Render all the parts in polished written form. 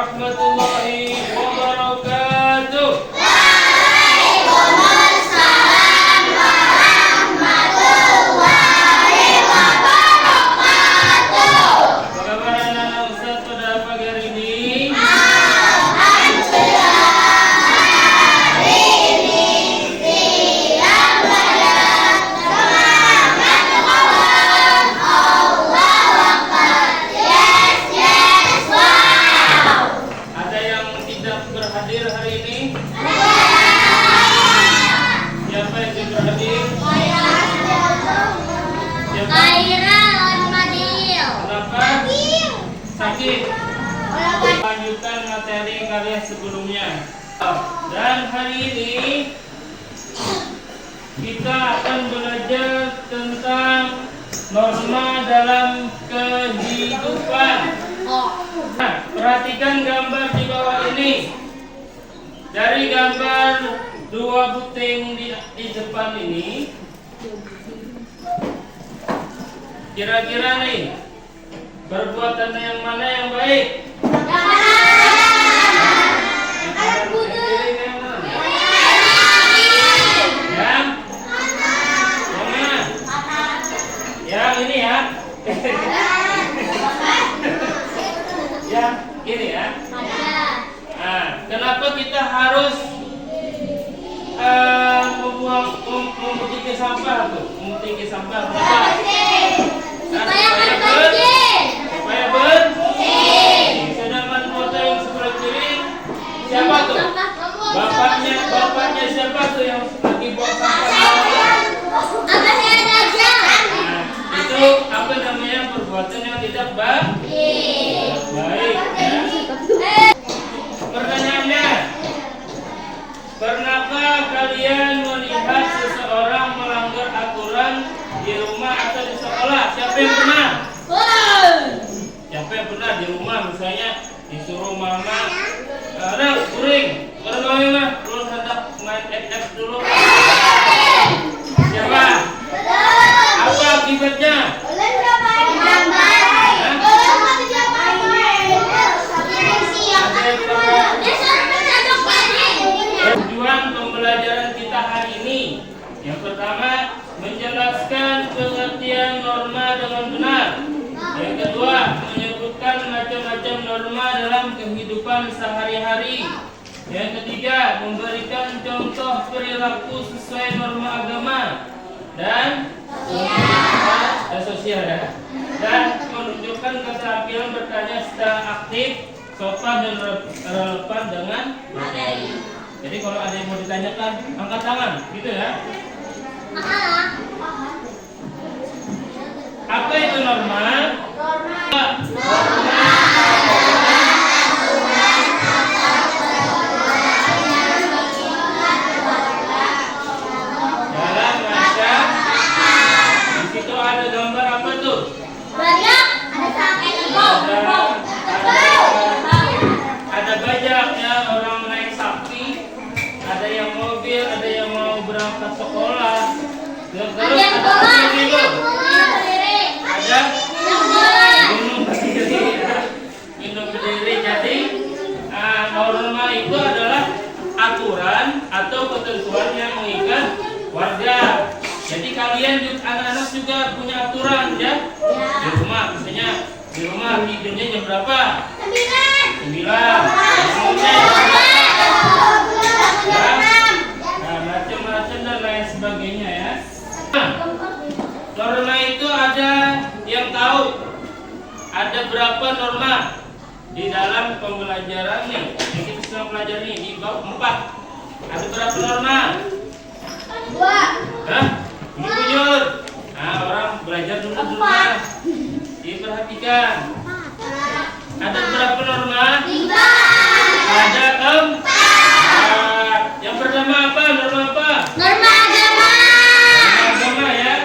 warahmatullahi wabarakatuh. Waalaikumsalam warahmatullahi wabarakatuh. Apa kabar anak-anak Ustaz pada pagi hari ini? Alhamdulillah, hari ini siang saya semangat kawan. Allahu Akbar. Yes, yes, wow. Ada yang tidak berhadir hari ini? Siapa yang tidak berhadir? Siapa? Kairan Madil. Kenapa? Sakit. Lanjutkan materi kalian sebelumnya. Dan hari ini kita akan belajar tentang norma dalam kehidupan. Nah, perhatikan gambar di bawah ini. Dari gambar dua buting di depan ini, kira-kira nih perbuatan yang mana yang baik? Yang mana? Yang ini ya. Yang ini ya. Nah, kenapa kita harus memutiki sampah tuh? Memutiki sampah kenapa? Supaya bersih. Sedangkan foto yang sebelah kiri siapa tuh? Bapaknya siapa tuh yang lagi bawa sampah? Nah, itu apa namanya perbuatan yang tidak baik. Ya. Pertanyaannya, pernahkah kalian melihat seseorang melanggar aturan di rumah atau di sekolah? Siapa yang pernah? Siapa yang pernah di rumah misalnya disuruh mama, "Nah, kuring, kalau mama belum hendak main FF dulu." Siapa? Apa akibatnya? Tujuan pembelajaran kita hari ini, yang pertama menjelaskan pengertian norma dengan benar. Yang kedua, menyebutkan macam-macam norma dalam kehidupan sehari-hari. Yang ketiga, memberikan contoh perilaku sesuai norma agama dan sosial ya. Dan menunjukkan keterampilan bertanya secara aktif, sopan dan relevan dengan materi. Jadi kalau ada yang mau ditanyakan, angkat tangan, gitu ya. Apa itu norma? Dalam baca, di situ ada gambar apa tuh? Ada bajak ya, orang naik sapi, ada yang mobil, ada yang mau berangkat sekolah. Terus ada apa gitu? Ada gunung berdiri ya. Gunung berdiri. Jadi norma itu adalah aturan atau ketentuan yang mengikat warga. Jadi kalian juga, anak-anak juga punya aturan ya. Di rumah misalnya, di rumah tidurnya jam berapa? 9. Nah, macam-macam dan lain sebagainya ya. Norma itu ada yang tahu ada berapa norma di dalam pembelajaran nih yang kita sedang pelajari di bab 4. Ada berapa norma? 2. Hah? Ini bujur. Nah, orang belajar dulu lah. Diperhatikan. Ada berapa norma? 3. Ada 4. Yang pertama apa? Norma apa? Norma agama. Agama ya.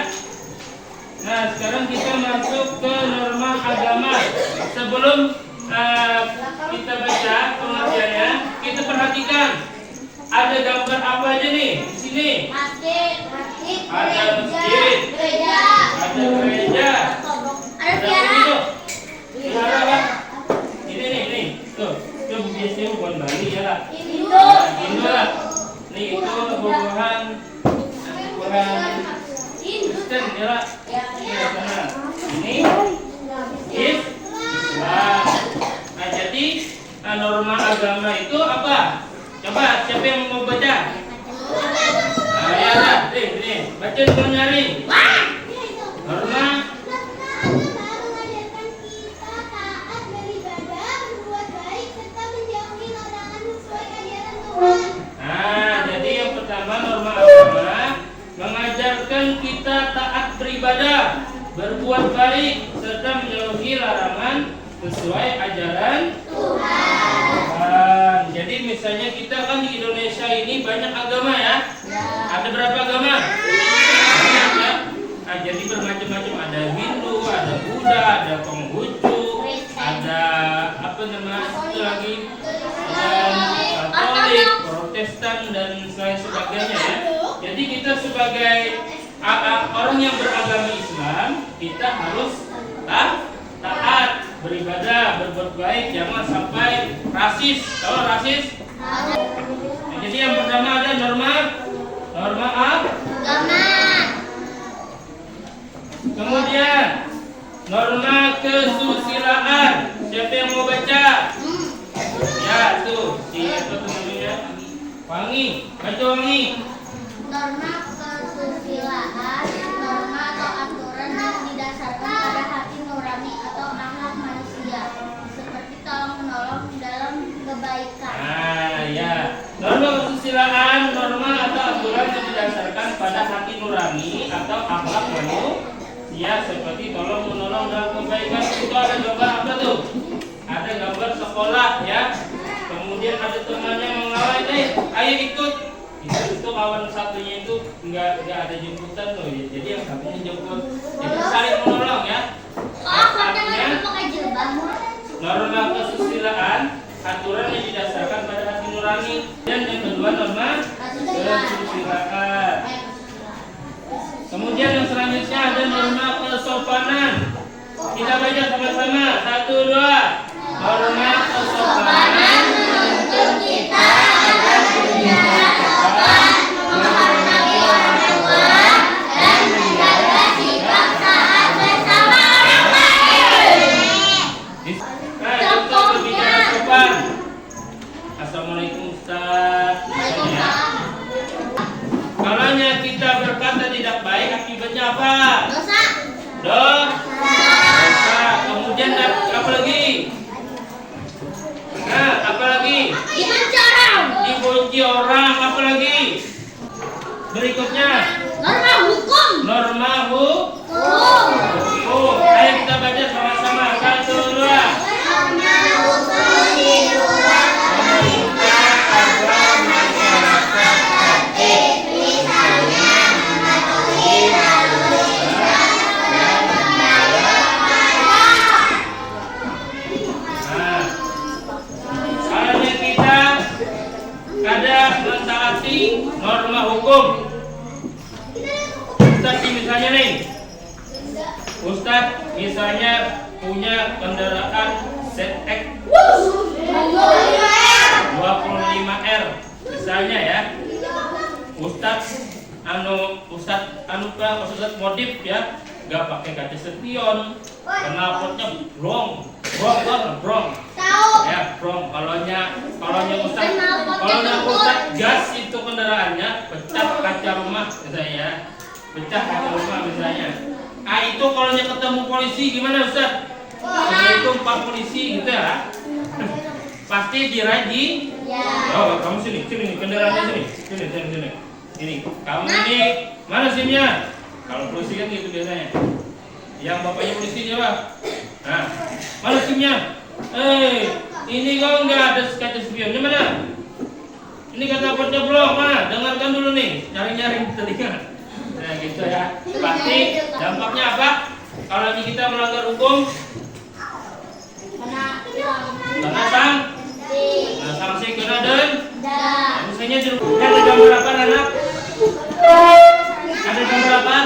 Nah, sekarang kita masuk ke norma agama. Sebelum kita baca pengertiannya, kita perhatikan ada gambar apa aja nih di sini? Masjid, Ada masjid, gereja, ada gereja, ada vihara. Vihara apa? Ini nih, tuh Itu biasanya bukan Bali ya. Indo. Indo lah. Nih itu buah-buahan Kristen ya lah. Ini sana. Ini Islam. Nah jadi norma agama itu apa? Coba siapa yang mau baca? Nah, ya lah, nih, baca semua nyari. Norma jadi yang pertama norma agama mengajarkan kita taat beribadah, berbuat baik, serta menjauhi larangan sesuai ajaran Tuhan. Jadi misalnya kita kan di Indonesia ini banyak agama ya. Ada berapa agama? Banyak ya. Nah, jadi bermacam-macam, ada Hindu, ada Buddha, ada Konghucu, ada apa namanya itu lagi, ada Katolik, Protestan dan lain sebagainya ya. Jadi kita sebagai orang yang beragama Islam, kita harus taat, beribadah, berbuat baik, jangan sampai rasis. Tahu rasis? Nah, jadi yang pertama ada norma Agama. Kemudian norma kesusilaan. Siapa yang mau baca? Ya tuh, siapa tuh namanya? Wangi, baca Wangi. Norma kesusilaan, norma atau aturan yang didasarkan pada hati nurani atau akhlak manusia, seperti tolong menolong dalam kebaikan. Nah, ya. Norma kesusilaan, norma atau aturan yang didasarkan pada hati nurani atau akhlak manusia, seperti tolong menolong dalam kebaikan. Itu ada gambar apa tuh? Ada gambar sekolah ya. Kemudian ada temannya mengawal, ayo ikut. Itu kawan satunya itu nggak ada jemputan loh ya. Jadi yang satunya jemput. Jadi saling menolong ya. Artinya norma kesusilaan, aturan yang didasarkan pada hati nurani. Dan yang kedua norma kesusilaan. Kemudian yang selanjutnya ada norma kesopanan. Kita baca sama-sama. 1, 2. Norma kesopanan untuk kita agar berbicara sopan, menghormati orang tua, dan menjaga sikap taat bersama orang lain. Nah, untuk berbicara sopan. Assalamualaikum Ustaz. Kalau kita berkata tidak baik, akibatnya apa? Dosa. Dosa. Kemudian apa lagi? Nah, apa lagi? Dibenci orang, apa lagi? Berikutnya Norma hukum. norma hukum. Ayo kita baca sama-sama. 1, 2. Norma hukum dibuat pemerintah agar masyarakat tertib, misalnya mematuhi lalu lintas dan membayar pajak. Nah, soalnya kita ada mentaati norma hukum. Ustaz misalnya nih, Ustaz misalnya punya kendaraan ZX 25R misalnya ya. Ustaz modif ya, nggak pakai kaca spion, knalpotnya brong. Tahu. Ya, brong. Kalaunya Ustaz gas itu kendaraannya, pecah kaca rumah misalnya ya. Pecah kaca rumah misalnya. Ah itu kalaunya ketemu polisi gimana Ustaz? Assalamualaikum Pak Polisi gitu ya. Pasti diraji. Ya. Oh, kamu sini kendaraannya sini. Ini, kamu ini mana SIM-nya? Kalau polisi kan gitu biasanya. Yang bapaknya polisi siapa? Nah, mana SIM-nya? Ini kau nggak ada kaca spionnya mana? Ini kata potnya belum mana? Dengarkan dulu nih, nyaring telinga. Nah gitu ya. Pasti dampaknya apa? Kalau kita melanggar hukum, kena sanksi, kena denda. Misalnya di rumah ada gambar apa anak? Ada gambar apa?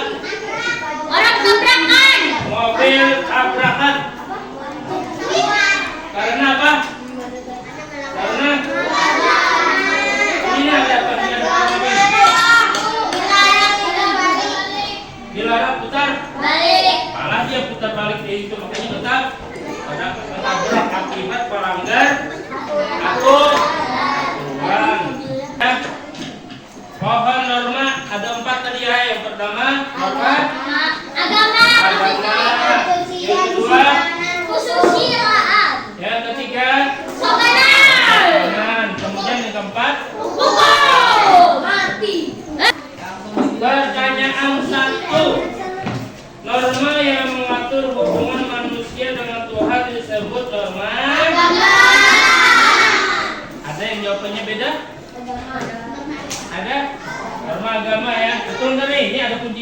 Orang tabrakan. Mobil tabrakan. Karena apa?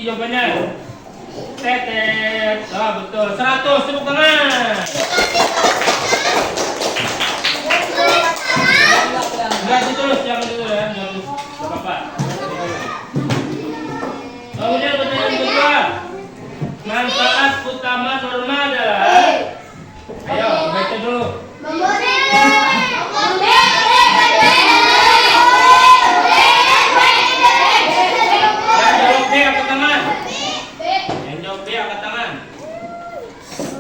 jawabannya. Tetet. Oh, betul. 100. Tepuk tangan. Enggak terus, jangan dulu ya. Jangan terus. Enggak apa-apa. Kemudian pertanyaan kedua. Manfaat utama norma adalah. Ayo, baca dulu. Yang jawab B angkat tangan. Yang jawab B angkat tangan.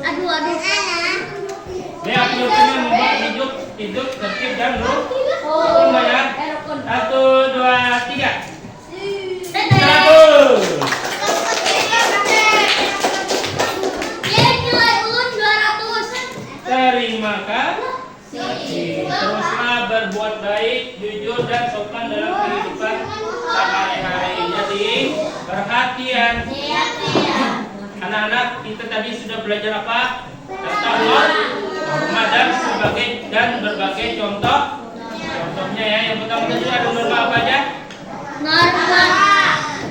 Aduh. B angkat tangan membuat hidup tertib dan rukun banyak. 1, 2, 3. 100. Terima kasih. Teruslah berbuat baik, jujur dan sopan dalam kehidupan sehari-hari. Jadi perhatian. Anak-anak, kita tadi sudah belajar apa? Tentang norma dan berbagai contoh. Contohnya ya, yang pertama tadi ada norma apa aja?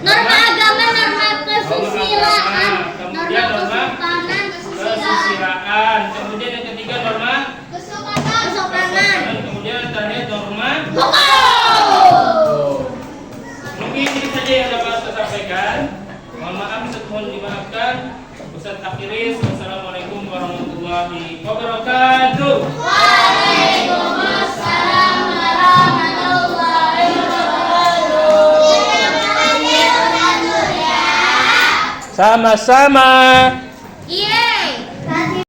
Norma agama, norma kesusilaan, Kemudian norma kesusilaan. Kemudian yang ketiga norma kesopanan. Kemudian yang terakhir norma. Mungkin ini saja yang dapat saya sampaikan. Mohon maaf, mohon dimaafkan. Ustaz akhiris. Wassalamualaikum warahmatullahi wabarakatuh. Waalaikumsalam warahmatullahi wabarakatuh. Sama-sama.